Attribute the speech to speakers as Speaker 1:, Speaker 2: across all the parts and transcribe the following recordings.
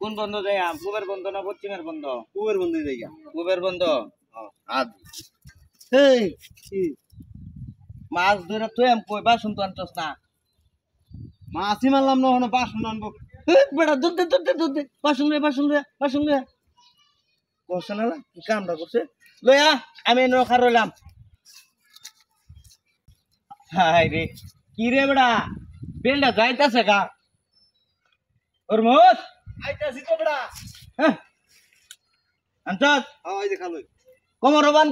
Speaker 1: কোন বন্ধ যায় পূবের বন্ধ না পশ্চিমের বন্ধ?
Speaker 2: পূবের বন্ধ যাইগা।
Speaker 1: পূবের বন্ধ।
Speaker 2: আদ
Speaker 1: এই মাছ ধরে তুই কই বাসন তো আনছস না?
Speaker 2: মাছই মারলাম না, ওখানে বাসন আনবো।
Speaker 1: বেটা দুধ দে বাসন রে কষ্ট না কি কামটা করছে লইয়া আমি নখা রইলাম। হাই রে কি রে বেড়া বেলটা যাইতাছে গা ওর মোট
Speaker 2: আইতাছি তো বড়া।
Speaker 1: আনছস
Speaker 2: এই যে খালই
Speaker 1: কমর বান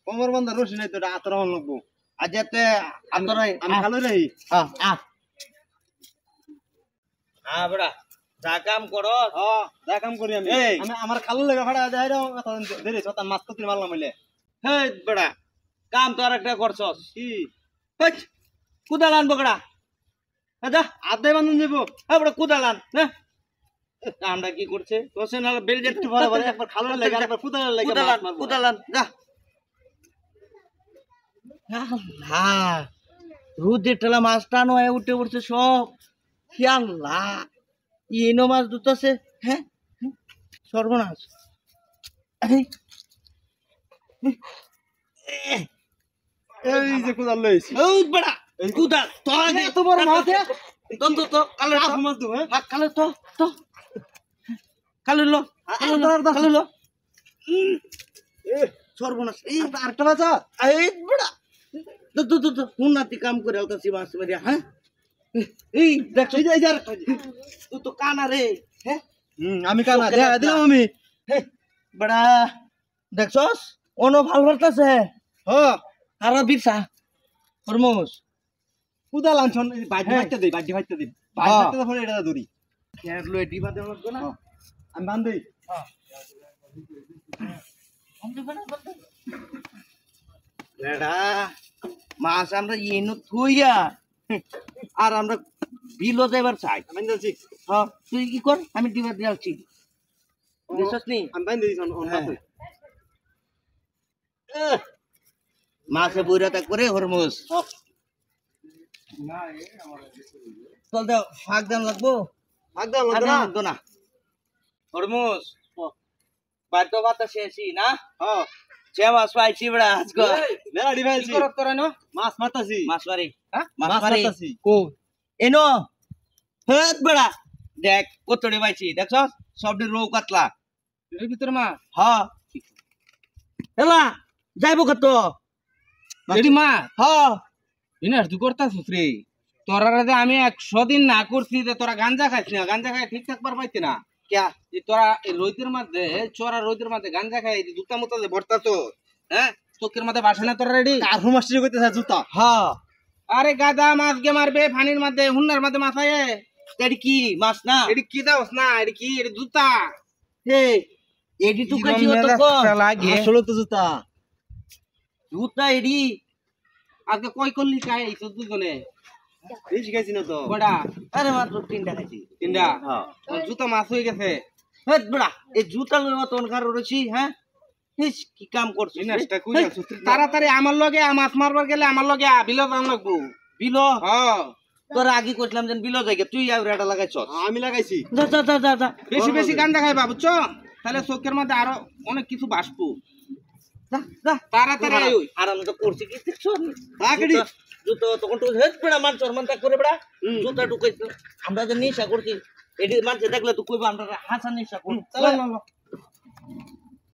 Speaker 2: কোমর বন্ধ রশি নাই তো, এটা আতর হন লাগবো।
Speaker 1: আজ এতে আন্তরাই
Speaker 2: আমি খালই রই।
Speaker 1: বেড়া যা কাম করো
Speaker 2: যা কাম করি আমি।
Speaker 1: এই।
Speaker 2: আমি আমার খালু লাগা ফাড়া যায় রে দেরি ছতা মাছ তো মারলাম হইলে।
Speaker 1: হে বেড়া কাম তো আর একটা করছস
Speaker 2: কি
Speaker 1: কুদাল আনবো কেডা আচ্ছা
Speaker 2: আদাই বান্ধন দেবো।
Speaker 1: বেড়া কুদাল আন কামটা কি করছে তোসে না বেল
Speaker 2: একটু বড় বড় একবার খালু লাগা একবার কুদালের লাগা মাছ মারবো।
Speaker 1: কুদাল আন যা রোদে টেলা মাছ টানো হয়ে উঠে পড়ছে সব খেয়াল্লা ইনো মাছ দুটাছে হ্যাঁ সর্বনাশ
Speaker 2: এই যে কুদাল লইছি।
Speaker 1: ওই বেড়া কুদাল তো আগে
Speaker 2: এত বড় মাছ হে?
Speaker 1: তো কালে
Speaker 2: মাছ দেবো হ্যাঁ।
Speaker 1: কালে তো কালে লো কালে লো সর্বনাশ এই
Speaker 2: আরেকটা মাছ
Speaker 1: এই বেড়া তো উন্নতি কাম করে আলতাছি মাছ মারিয়া হ্যাঁ এই দেখ
Speaker 2: এই যে আরেকটা।
Speaker 1: তুই তো কানা রে হ্যাঁ
Speaker 2: আমি কানা দিলাম আমি।
Speaker 1: বেড়া দেখছস অনো ভাল বার্তাছে আর বিরসা হরমোস
Speaker 2: কুদাল আনছন বাড়ি ভাইতে দেই বাড়ি ভাইতে দিই বাড়ি ভাইতে তখন এটা ধরি।
Speaker 1: খেয়ার লয়ে ডিবা দেওয়া লাগবে না
Speaker 2: আমি বান দেই।
Speaker 1: বেড়া মাছ আমরা এনো থইয়া আর আমরা বিলো যাইবার চাই।
Speaker 2: আমি যাচ্ছি।
Speaker 1: হ্যাঁ তুই কি কর আমি ডিবা দিয়ে আসছি দেখছস নি
Speaker 2: আমি বান দেই অন
Speaker 1: হ্যাঁ। মাছে বইরাতা করে হরমোস চল দাও ফাঁক দাম লাগবো
Speaker 2: একদম
Speaker 1: লাগতো না হরমোস বাড়িতে বাতা শেষই না
Speaker 2: হ্যাঁ
Speaker 1: যে মাছ পাইছি বেড়া আজকে
Speaker 2: মেলা ডিভাইছি।
Speaker 1: করত করে নো
Speaker 2: মাছ মারতাছি।
Speaker 1: মাছ মারি
Speaker 2: মাছ মারতাছি।
Speaker 1: কো এনো হেত বেড়া দেখ কতড়ি পাইছি দেখছস সবডি রৌ কাতলা
Speaker 3: এর ভিতর মা
Speaker 1: হ্যাঁ এলা যাইবো কত
Speaker 3: এডি মা
Speaker 1: হ্যাঁ
Speaker 3: বিনাশ তুই করতাছিস রে তোরা রে আমি 100 দিন না করছি যে তোরা গাঞ্জা খাইছিস না গাঞ্জা খাই ঠিক থাকবার পাইতি না
Speaker 1: ক্যা
Speaker 3: যে তোরা এই রোদের মধ্যে চোরা রোদের মধ্যে গাঞ্জা খাই জুতা মুতা যে ভরতা তো হ্যাঁ চোখের মধ্যে বাসনা তোরা রেডি
Speaker 2: আর হুমাস্ট্রি কইতেছে জুতা।
Speaker 1: হ্যাঁ
Speaker 3: আরে গাদা মাছ গে মারবে পানির মধ্যে হুন্নার মধ্যে মাছ আয়ে
Speaker 1: এডি কি মাছ না
Speaker 3: এডি কি দাওস না এডি কি এডি জুতা
Speaker 1: হে এডি তো কাছি তো কো
Speaker 3: লাগে
Speaker 2: আসলে তো জুতা।
Speaker 1: জুতা এডি
Speaker 3: আজকে কই করলি কাই এই দুজনে
Speaker 2: এই শিখাইছি না তো।
Speaker 3: বড়া
Speaker 1: আরে মাত্র 3টা খাইছি
Speaker 3: তিনটা
Speaker 1: হ্যাঁ
Speaker 3: জুতা মাছ হয়ে গেছে
Speaker 1: হেত বেড়া এই জুতা লইবা তোন কার রইছি হ্যাঁ হিস কি কাম করছিস
Speaker 3: বিনাশটা কই আছিস তাড়াতাড়ি আমার লগে মাছ মারবার গেলে আমার লগে বিলো দাম লাগবো
Speaker 1: বিলো
Speaker 3: হ্যাঁ
Speaker 1: তোর আগে কইছিলাম যে বিলো যাইগে তুই আর এটা লাগাইছস
Speaker 2: আমি লাগাইছি।
Speaker 1: যা যা যা যা যা
Speaker 3: বেশি বেশি গান্দা খাইবা বুঝছো তাহলে চোখের মধ্যে আরো অনেক কিছু বাসবো
Speaker 1: যা যা
Speaker 3: তাড়াতাড়ি আয় ওই
Speaker 1: আর আমি তো করছি কি দেখছো
Speaker 2: আকেডি
Speaker 1: জুতো তখন তো হেত বেড়া মানুষ মনটা করে বেড়া জুতা ঢুকাইছ আমরা যে নেশা করছি এটি মানুষ দেখলে তো কইবা আমরা হাসা নেশা করি
Speaker 2: চলো